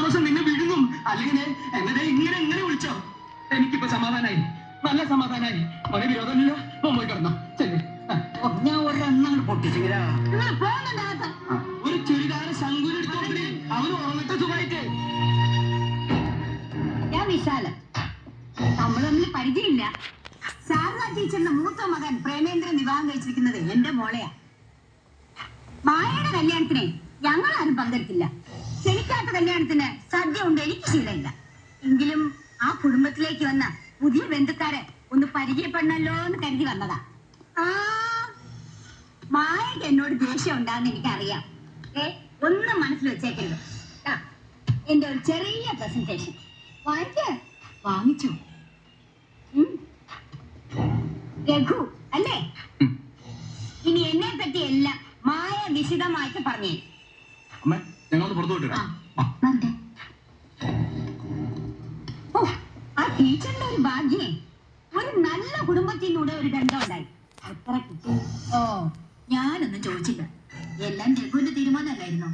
സന്തോഷം നിന്നെ വിഴുങ്ങും. അല്ലെങ്കിൽ എന്നെ ഇങ്ങനെ വിളിച്ചോ. എനിക്കിപ്പോ സമാധാനായി, നല്ല സമാധാനായി. ഒരു വിരോധമില്ല. പോയി കിടന്നോ. ചെല്ലേ. ഞാൻ ഒരെണ്ണം പൊട്ടിച്ചെങ്കിലാ ഒരു ചുരിദാറ് ശങ്കുലെടുത്തോണ്ടി അവന് ഉറങ്ങിട്ട് സുഖമായിട്ട്. ഞാൻ വിശാലം. നമ്മൾ തമ്മിൽ പരിചയമില്ല. ശാരദ ടീച്ചറിന്റെ മൂത്ത മകൻ പ്രേമേന്ദ്രൻ വിവാഹം കഴിച്ചിരിക്കുന്നത് എന്റെ മോളെയാ. മായയുടെ കല്യാണത്തിന് ഞങ്ങളാരും പങ്കെടുത്തില്ല. ക്ഷണിക്കാത്ത കല്യാണത്തിന് സദ്യ കൊണ്ട് എനിക്ക് ശീലമില്ല. എങ്കിലും ആ കുടുംബത്തിലേക്ക് വന്ന പുതിയ ബന്ധുക്കാരെ ഒന്ന് പരിചയപ്പെടണല്ലോ എന്ന് കരുതി വന്നതാ. മായയ്ക്ക് എന്നോട് ദേഷ്യം ഉണ്ടാകുന്ന എനിക്കറിയാം. ഒന്നും മനസ്സിൽ വെച്ചേക്കരുത്. എന്റെ ഒരു ചെറിയ പ്രസന്റേഷൻ വാങ്ങിച്ചു. രഘു അല്ലേ? ഇനി എന്നെ പറ്റി എല്ലാം മായ വിശദമായിട്ട് പറഞ്ഞേ. ആ ടീച്ചറിന്റെ ഒരു ഭാഗ്യേ, ഒരു നല്ല കുടുംബത്തിലൂടെ ഒരു ബന്ധം ഉണ്ടായി. എത്ര കിട്ടി? ഞാനൊന്നും ചോദിച്ചില്ല. എല്ലാം രഘുവിന്റെ തീരുമാനമല്ലായിരുന്നോ?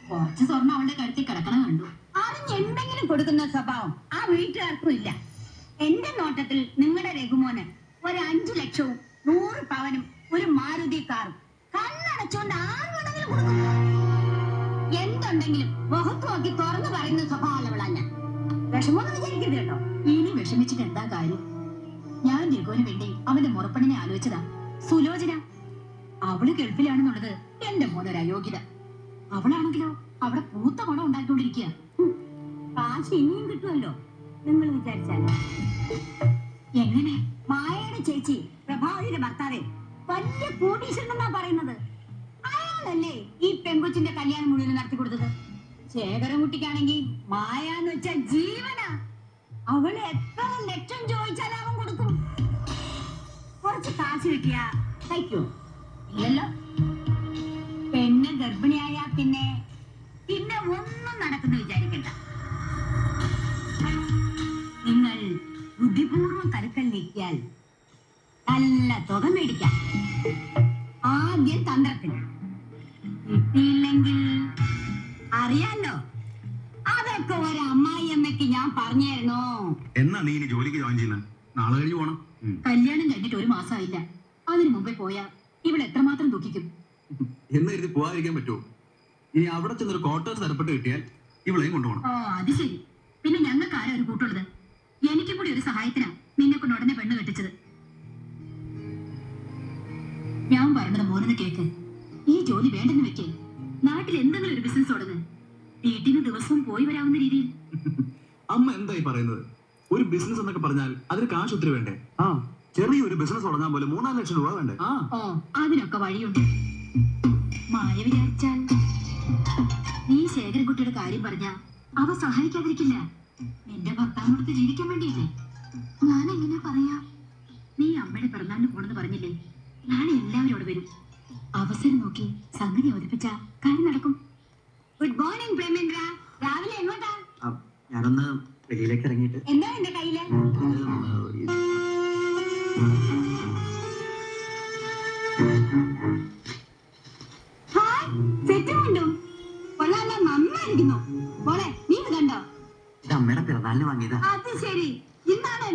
കുറച്ച് സ്വർണ്ണം അവളുടെ കഴുത്തിൽ കിടക്കണം കണ്ടു. അറിഞ്ഞെന്തെങ്കിലും കൊടുക്കുന്ന സ്വഭാവം ആ വീട്ടുകാർക്കും ഇല്ല. എന്റെ നോട്ടത്തിൽ നിങ്ങളുടെ രഘുമോന് ഒരു 5 ലക്ഷവും 100 പവനും ഒരു മാരുതി കാറും കണ്ണടച്ചുകൊണ്ട് ആർക്കെങ്കിലും കൊടുക്കും. എന്തുണ്ടെങ്കിലും മുഖത്ത് നോക്കി തുറന്നു പറയുന്ന സ്വഭാവമുള്ളവളാ ഞാൻ. വിഷമമൊന്നും വിചാരിക്കരുത് കേട്ടോ. ഇനി വിഷമിച്ചിട്ട് എന്താ കാര്യം? ഞാൻ രഘുവിന് വേണ്ടി അവന്റെ മുറപ്പണിനെ ആലോചിച്ചതാ. സുലോചന അവള് ഗൾഫിലാണെന്നുള്ളത് എന്റെ മോനൊരു അയോഗ്യത. അവളാണെങ്കിലോ അവിടെ പൂത്ത പണം ഉണ്ടാക്കിക്കൊണ്ടിരിക്കുക. കാശ് ഇനിയും കിട്ടുമല്ലോ നിങ്ങൾ വിചാരിച്ചാൽ. എങ്ങനെ? മായയുടെ ചേച്ചി പ്രഭാവതിയുടെ ഭർത്താവേ വലിയ കോടീശ്വരനെന്നാ പറയുന്നത്. അയാളല്ലേ ഈ പെങ്കൊച്ചിന്റെ കല്യാണം മുഴുവൻ നടത്തി കൊടുത്തത്. ശേഖരൻകുട്ടിക്കാണെങ്കിൽ മായ എന്ന് വെച്ച ജീവനാ. അവള് എത്ര ലക്ഷം ചോദിച്ചാൽ അവൻ കൊടുക്കും. കുറച്ച് കാശ് കിട്ടിയാ കഴിക്കോ? ഇല്ലല്ലോ. പെണ്ണ് ഗർഭിണിയായ പിന്നെ ഒന്നും നടക്കുന്നു വിചാരിക്കണ്ട. നിങ്ങൾ ബുദ്ധിപൂർവ്വം കരുക്കൽ നീക്കിയാൽ നല്ല തുക മേടിക്കാം. ആദ്യം തന്ത്രത്തിന് കിട്ടിയില്ലെങ്കിൽ അറിയാലോ. അതൊക്കെ ഒരു അമ്മായിയമ്മയ്ക്ക് ഞാൻ പറഞ്ഞായിരുന്നോ. എന്നാ നീ ഇനി ജോലിക്ക് ജോയിൻ ചെയ്യുന്നത്? നാളെ കഴിഞ്ഞ് പോണം. കല്യാണം കഴിഞ്ഞിട്ട് 1 മാസമായില്ല. അതിനു മുമ്പേ പോയാ ഇവിടെ എത്രമാത്രം ദുഃഖിക്കും എന്ന് കരുതി പോകാതിരിക്കാൻ പറ്റുമോ? ഇനി അവിടെ ചെന്നൊരു ക്വാർട്ടേഴ്സ് തരപ്പെട്ട് കിട്ടിയാൽ ഇവളെയും കൊണ്ടുപോകണം. അത് ശരി. പിന്നെ ഞങ്ങൾക്ക് ആരാ ഒരു കൂട്ടുള്ളത്? എനിക്കും കൂടി ഒരു സഹായത്തിനാ നിന്നെ കൊണ്ട് ഉടനെ പെണ്ണ് കെട്ടിച്ചത്. ഞാൻ പറഞ്ഞത് മോനെന്ന് കേക്ക്. ഈ ജോലി വേണ്ടെന്ന് വെക്കേ. നാട്ടിൽ എന്തെങ്കിലും ഒരു ബിസിനസ് തുടങ്ങ്. വീട്ടിന് ദിവസവും പോയി വരാവുന്ന രീതിയിൽ. അമ്മ എന്തായി പറയുന്നത്? ഒരു ബിസിനസ് എന്നൊക്കെ പറഞ്ഞാൽ അതിന് കാശ് ഒത്തിരി വേണ്ടേ? ചെറിയൊരു ബിസിനസ് തുടങ്ങാൻ പോലെ 3-4 ലക്ഷം രൂപ വേണ്ടേ? അതിനൊക്കെ വഴിയുണ്ട്. മായ വിചാരിച്ചാൽ നീ ശേഖരൻകുട്ടിയുടെ കാര്യം പറഞ്ഞ അവ സഹായിക്കാതിരിക്കില്ല. എന്റെ ഭർത്താവിനടുത്ത് ജീവിക്കാൻ വേണ്ടിയില്ലേ? ഞാൻ എങ്ങനെ പറയാ? നീ അമ്മയുടെ പിറന്നാളിന് പോണെന്ന് പറഞ്ഞില്ലേ? നാളെ എല്ലാവരും അവിടെ വരും. അവസരം നോക്കി സംഗതി അവതരിപ്പിച്ച കാര്യം നടക്കും. Good morning Premendra. രാവിലെ എങ്ങോട്ടാ? ഞാനൊന്ന് വെളിയിലേക്ക് ഇറങ്ങിയിട്ട്. എന്താ എന്റെ കയ്യില്?